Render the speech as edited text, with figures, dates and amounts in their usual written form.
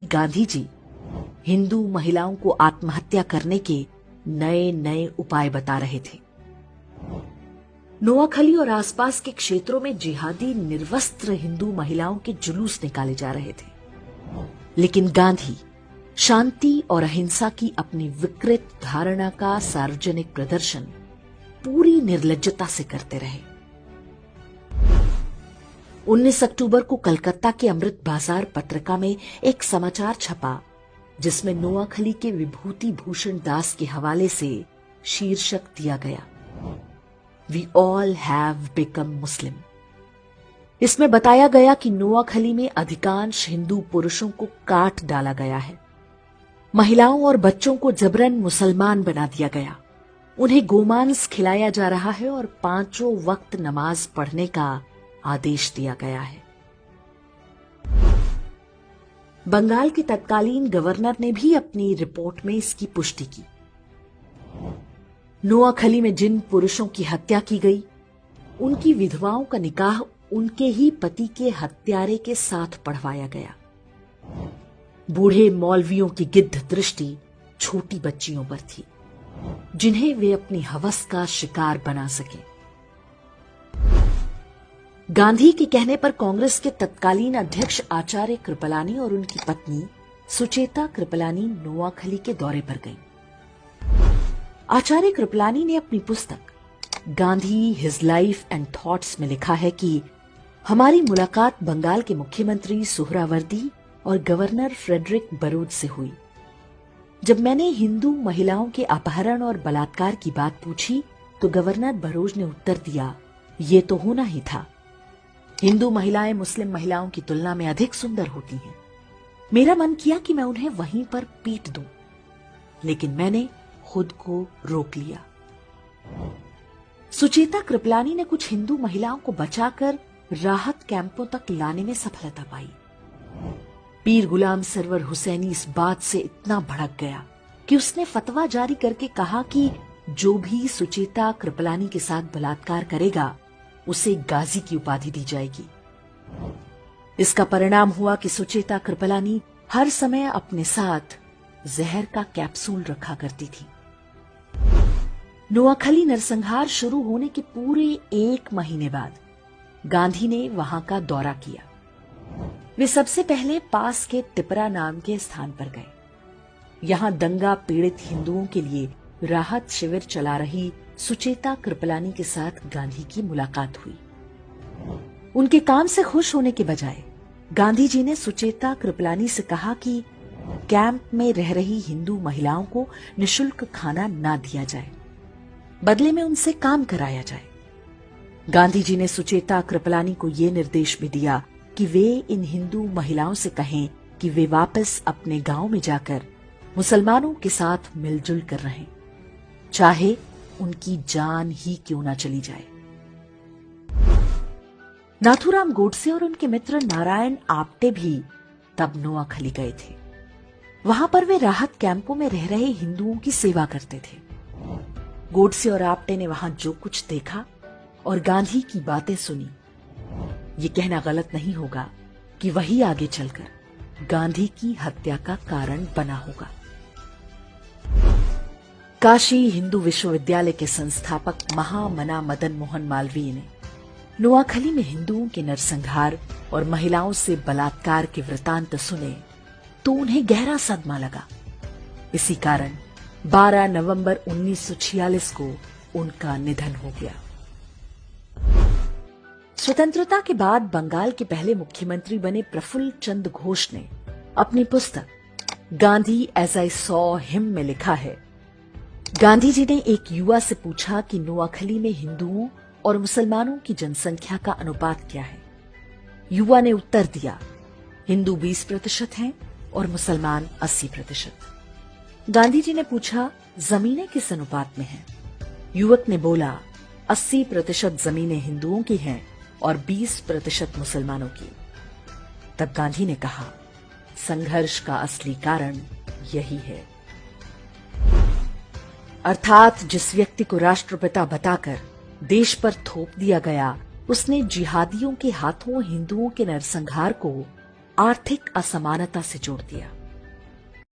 गांधी जी हिंदू महिलाओं को आत्महत्या करने के नए नए उपाय बता रहे थे। नोआखली और आसपास के क्षेत्रों में जिहादी निर्वस्त्र हिंदू महिलाओं के जुलूस निकाले जा रहे थे, लेकिन गांधी शांति और अहिंसा की अपनी विकृत धारणा का सार्वजनिक प्रदर्शन पूरी निर्लज्जता से करते रहे। 19 अक्टूबर को कलकत्ता के अमृत बाजार पत्रिका में एक समाचार छपा जिसमें नोआखली के विभूति भूषण दास के हवाले से शीर्षक दिया गया, वी ऑल हैव बिकम मुस्लिम। इसमें बताया गया कि नोआखली में अधिकांश हिंदू पुरुषों को काट डाला गया है, महिलाओं और बच्चों को जबरन मुसलमान बना दिया गया, उन्हें गोमांस खिलाया जा रहा है और 5 वक्त नमाज पढ़ने का आदेश दिया गया है। बंगाल के तत्कालीन गवर्नर ने भी अपनी रिपोर्ट में इसकी पुष्टि की। नोआखली में जिन पुरुषों की हत्या की गई, उनकी विधवाओं का निकाह उनके ही पति के हत्यारे के साथ पढ़वाया गया। बूढ़े मौलवियों की गिद्ध दृष्टि छोटी बच्चियों पर थी, जिन्हें वे अपनी हवस का शिकार बना सके। गांधी के कहने पर कांग्रेस के तत्कालीन अध्यक्ष आचार्य कृपलानी और उनकी पत्नी सुचेता कृपलानी नोआखली के दौरे पर गईं। आचार्य कृपलानी ने अपनी पुस्तक Gandhi his life and thoughts में लिखा है कि हमारी मुलाकात बंगाल के मुख्यमंत्री सुहरावर्दी और गवर्नर फ्रेडरिक बरूच से हुई। जब मैंने हिंदू महिलाओं के अपहरण और बलात्कार की बात पूछी तो गवर्नर बरूच ने उत्तर दिया, ये तो होना ही था। हिंदू महिलाएं मुस्लिम महिलाओं की तुलना में अधिक सुंदर होती हैं। मेरा मन किया कि मैं उन्हें वहीं पर पीट दूं, लेकिन मैंने खुद को रोक लिया। सुचेता कृपलानी ने कुछ हिंदू महिलाओं को बचाकर राहत कैंपों तक लाने में सफलता पाई। पीर गुलाम सरवर हुसैनी इस बात से इतना भड़क गया कि उसने फतवा जारी करके कहा कि जो भी सुचेता कृपलानी के साथ बलात्कार करेगा उसे गाजी की उपाधि दी जाएगी। इसका परिणाम हुआ कि सुचेता कृपलानी हर समय अपने साथ जहर का कैप्सूल रखा करती थी। नोआखली नरसंहार शुरू होने के पूरे 1 महीने बाद गांधी ने वहां का दौरा किया। वे सबसे पहले पास के टिपरा नाम के स्थान पर गए। यहां दंगा पीड़ित हिंदुओं के लिए राहत शिविर चला रही सुचेता कृपलानी के साथ गांधी की मुलाकात हुई। उनके काम से खुश होने के बजाय गांधी जी ने सुचेता कृपलानी से कहा कि कैंप में रह रही हिंदू महिलाओं को निशुल्क खाना ना दिया जाए, बदले में उनसे काम कराया जाए। गांधी जी ने सुचेता कृपलानी को यह निर्देश भी दिया कि वे इन हिंदू महिलाओं से कहें कि वे वापस अपने गांव में जाकर मुसलमानों के साथ मिलजुल कर रहें, चाहे उनकी जान ही क्यों ना चली जाए। नाथूराम गोडसे और उनके मित्र नारायण आप्टे भी तब नोआखली गए थे। वहां पर वे राहत कैंपों में रह रहे हिंदुओं की सेवा करते थे। गोडसे और आप्टे ने वहां जो कुछ देखा और गांधी की बातें सुनी, ये कहना गलत नहीं होगा कि वही आगे चलकर गांधी की हत्या का कारण बना होगा। काशी हिंदू विश्वविद्यालय के संस्थापक महामना मदन मोहन मालवीय ने नोआखली में हिंदुओं के नरसंहार और महिलाओं से बलात्कार के वृतांत सुने तो उन्हें गहरा सदमा लगा। इसी कारण 12 नवंबर 1946 को उनका निधन हो गया। स्वतंत्रता के बाद बंगाल के पहले मुख्यमंत्री बने प्रफुल्ल चंद्र घोष ने अपनी पुस्तक Gandhi as I saw him में लिखा है, गांधी जी ने एक युवा से पूछा कि नोआखली में हिंदुओं और मुसलमानों की जनसंख्या का अनुपात क्या है। युवा ने उत्तर दिया, हिंदू 20% हैं और मुसलमान 80%। गांधी जी ने पूछा, जमीनें किस अनुपात में हैं? युवक ने बोला, 80% जमीनें हिंदुओं की हैं और 20% मुसलमानों की। तब गांधी ने कहा, संघर्ष का असली कारण यही है। अर्थात जिस व्यक्ति को राष्ट्रपिता बताकर देश पर थोप दिया गया, उसने जिहादियों के हाथों हिंदुओं के नरसंहार को आर्थिक असमानता से जोड़ दिया।